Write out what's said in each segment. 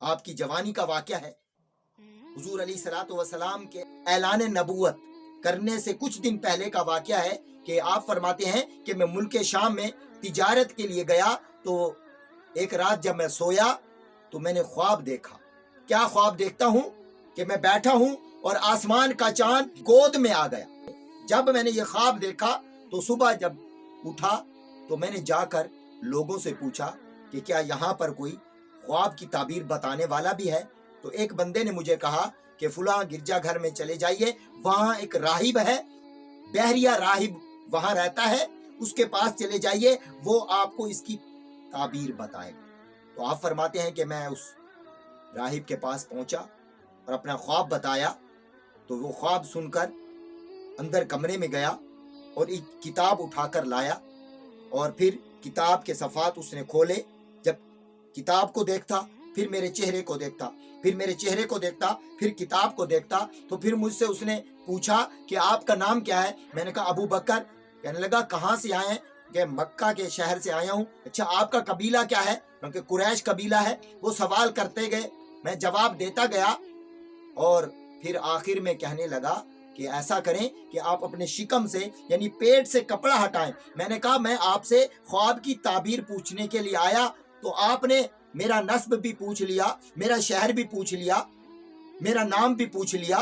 آپ کی جوانی کا واقعہ ہے۔ حضور علیہ الصلوۃ والسلام کے اعلان نبوت کرنے سے کچھ دن پہلے کا واقعہ ہے کہ آپ فرماتے ہیں کہ میں ملک شام میں تجارت کے لیے گیا تو ایک رات جب میں سویا تو میں نے خواب دیکھا۔ کیا خواب دیکھتا ہوں کہ میں بیٹھا ہوں اور آسمان کا چاند گود میں آ گیا۔ جب میں نے یہ خواب دیکھا تو صبح جب اٹھا تو میں نے جا کر لوگوں سے پوچھا کہ کیا یہاں پر کوئی خواب کی تعبیر بتانے والا بھی ہے؟ تو ایک بندے نے مجھے کہا کہ فلاں گرجا گھر میں چلے جائیے، وہاں ایک راہب ہے، بحریہ راہب وہاں رہتا ہے، اس کے پاس چلے جائیے، وہ آپ کو اس کی تعبیر بتائے۔ تو آپ فرماتے ہیں کہ میں اس راہب کے پاس پہنچا اور اپنا خواب بتایا تو وہ خواب سن کر اندر کمرے میں گیا اور ایک کتاب اٹھا کر لایا اور پھر کتاب کے صفحات اس نے کھولے۔ جب کتاب کو دیکھتا پھر میرے چہرے کو دیکھتا، پھر میرے چہرے کو دیکھتا، پھر کتاب کو دیکھتا، تو پھر مجھ سے اس نے پوچھا کہ آپ کا نام کیا ہے؟ میں نے کہا ابو بکر۔ کہنے لگا کہاں سے آئے ہیں؟ کہ مکہ کے شہر سے آیا ہوں۔ اچھا آپ کا قبیلہ کیا ہے؟ کیونکہ قریش قبیلہ ہے۔ وہ سوال کرتے گئے، میں جواب دیتا گیا اور پھر آخر میں کہنے لگا کہ ایسا کریں کہ آپ اپنے شکم سے یعنی پیٹ سے کپڑا ہٹائیں۔ میں نے کہا میں آپ سے خواب کی تعبیر پوچھنے کے لیے آیا تو آپ نے میرا نسب بھی پوچھ لیا، میرا شہر بھی پوچھ لیا، میرا نام بھی پوچھ لیا،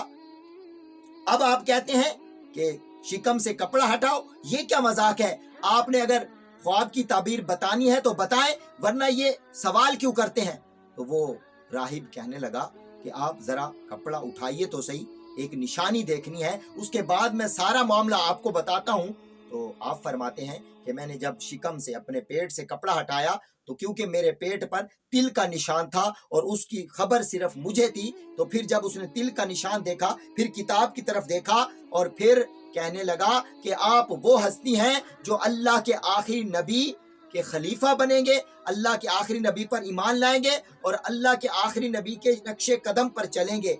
اب آپ کہتے ہیں کہ شکم سے کپڑا ہٹاؤ؟ یہ کیا مذاق ہے؟ آپ نے اگر خواب کی تعبیر بتانی ہے تو بتائیں، ورنہ یہ سوال کیوں کرتے ہیں؟ تو وہ راہب کہنے لگا کہ آپ ذرا کپڑا اٹھائیے تو صحیح، ایک نشانی دیکھنی ہے، اس کے بعد میں سارا معاملہ آپ کو بتاتا ہوں۔ تو آپ فرماتے ہیں کہ میں نے جب شکم سے اپنے پیٹ سے کپڑا ہٹایا تو کیونکہ میرے پیٹ پر تل کا نشان تھا اور اس کی خبر صرف مجھے تھی، تو پھر جب اس نے تل کا نشان دیکھا، پھر کتاب کی طرف دیکھا اور پھر کہنے لگا کہ آپ وہ ہستی ہیں جو اللہ کے آخری نبی کے خلیفہ بنیں گے، اللہ کے آخری نبی پر ایمان لائیں گے اور اللہ کے آخری نبی کے نقش قدم پر چلیں گے۔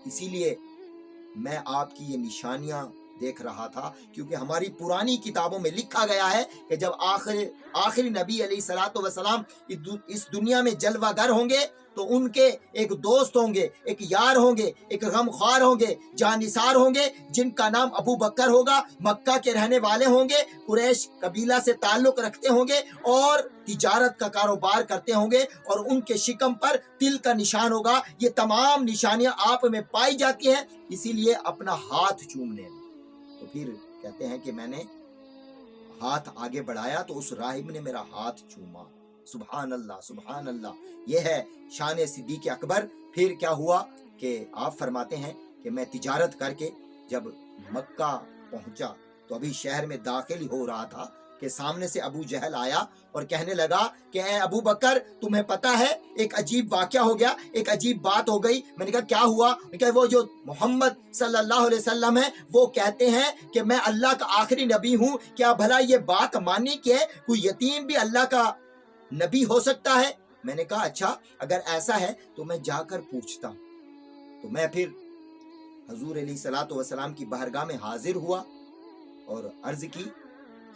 اسی لیے میں آپ کی یہ نشانیاں دیکھ رہا تھا، کیونکہ ہماری پرانی کتابوں میں لکھا گیا ہے کہ جب آخری نبی علیہ الصلوۃ والسلام اس دنیا میں جلوہ گر ہوں گے تو ان کے ایک دوست ہوں گے، ایک یار ہوں گے، ایک غمخوار ہوں گے، جانثار ہوں گے، جن کا نام ابو بکر ہوگا، مکہ کے رہنے والے ہوں گے، قریش قبیلہ سے تعلق رکھتے ہوں گے اور تجارت کا کاروبار کرتے ہوں گے اور ان کے شکم پر تل کا نشان ہوگا۔ یہ تمام نشانیاں آپ میں پائی جاتی ہیں، اسی لیے اپنا ہاتھ چومنے لیں۔ تو پھر کہتے ہیں کہ میں نے ہاتھ آگے بڑھایا تو اس راہب نے میرا ہاتھ چوما۔ سبحان اللہ، سبحان اللہ، یہ ہے شان صدیق اکبر۔ پھر کیا ہوا کہ آپ فرماتے ہیں کہ میں تجارت کر کے جب مکہ پہنچا تو ابھی شہر میں داخل ہو رہا تھا کہ سامنے سے ابو جہل آیا اور کہنے لگا کہ اے ابو بکر تمہیں پتا ہے ایک عجیب واقعہ ہو گیا، ایک عجیب بات ہو گئی۔ میں نے کہا کیا ہوا؟ کہ وہ جو محمد صلی اللہ علیہ وسلم ہے وہ کہتے ہیں کہ میں اللہ کا آخری نبی ہوں، کیا بھلا یہ بات مانی کہ کوئی یتیم بھی اللہ کا نبی ہو سکتا ہے؟ میں نے کہا اچھا اگر ایسا ہے تو میں جا کر پوچھتا ہوں۔ تو میں پھر حضور علیہ الصلوۃ والسلام کی بارگاہ میں حاضر ہوا اور عرض کی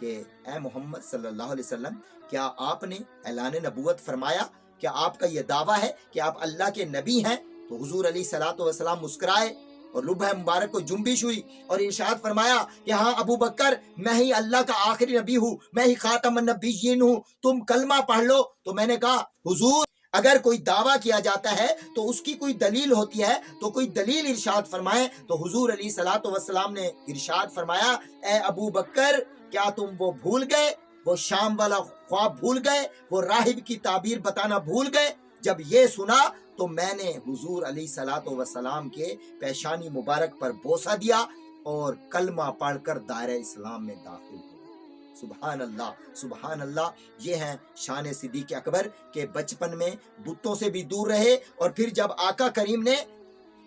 کہ اے محمد صلی اللہ علیہ وسلم کیا آپ نے اعلان نبوت فرمایا؟ کیا آپ کا یہ دعویٰ ہے کہ آپ اللہ کے نبی ہیں؟ تو حضور علیہ الصلوۃ والسلام مسکرائے اور لبہ مبارک کو جنبش ہوئی اور ارشاد فرمایا کہ ہاں ابو بکر میں ہی اللہ کا آخری نبی ہوں، میں ہی خاتم النبیین ہوں، تم کلمہ پڑھ لو۔ تو میں نے کہا حضور اگر کوئی دعویٰ کیا جاتا ہے تو اس کی کوئی دلیل ہوتی ہے، تو کوئی دلیل ارشاد فرمائیں۔ تو حضور علیہ الصلوۃ والسلام نے ارشاد فرمایا اے ابو بکر کیا تم وہ بھول گئے، وہ شام والا خواب بھول گئے، وہ راہب کی تعبیر بتانا بھول گئے؟ جب یہ سنا تو میں نے حضور علیہ الصلوۃ والسلام کے پیشانی مبارک پر بوسہ دیا اور کلمہ پڑھ کر دائرہ اسلام میں داخل ہوا۔ سبحان اللہ، سبحان اللہ، یہ ہیں شان صدیق اکبر کہ بچپن میں بتوں سے بھی دور رہے اور پھر جب آقا کریم نے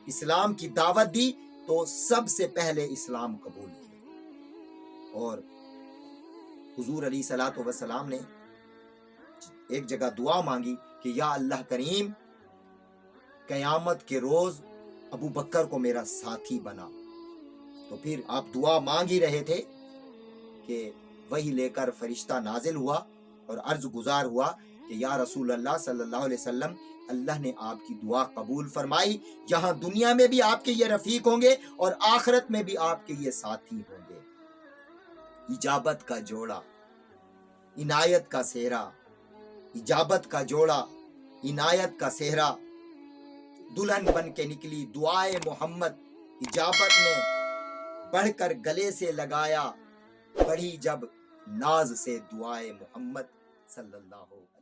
اسلام کی دعوت دی تو سب سے پہلے اسلام قبول کیا۔ اور حضور علیہ الصلوۃ والسلام نے ایک جگہ دعا مانگی کہ یا اللہ کریم قیامت کے روز ابو بکر کو میرا ساتھی بنا۔ تو پھر آپ دعا مانگ ہی رہے تھے کہ وہی لے کر فرشتہ نازل ہوا اور عرض گزار ہوا کہ یا رسول اللہ صلی اللہ علیہ وسلم اللہ نے آپ کی دعا قبول فرمائی. یہاں دنیا میں بھی آپ کے یہ رفیق ہوں گے اور آخرت میں بھی آپ کے یہ ساتھی ہوں گے. اجابت کا جوڑا، عنایت کا سہرا، اجابت کا جوڑا، عنایت کا سہرا. دلہن بن کے نکلی دعائے محمد، اجابت نے بڑھ کر گلے سے لگایا، بڑھی جب ناز سے دعائے محمد صلی اللہ علیہ وسلم.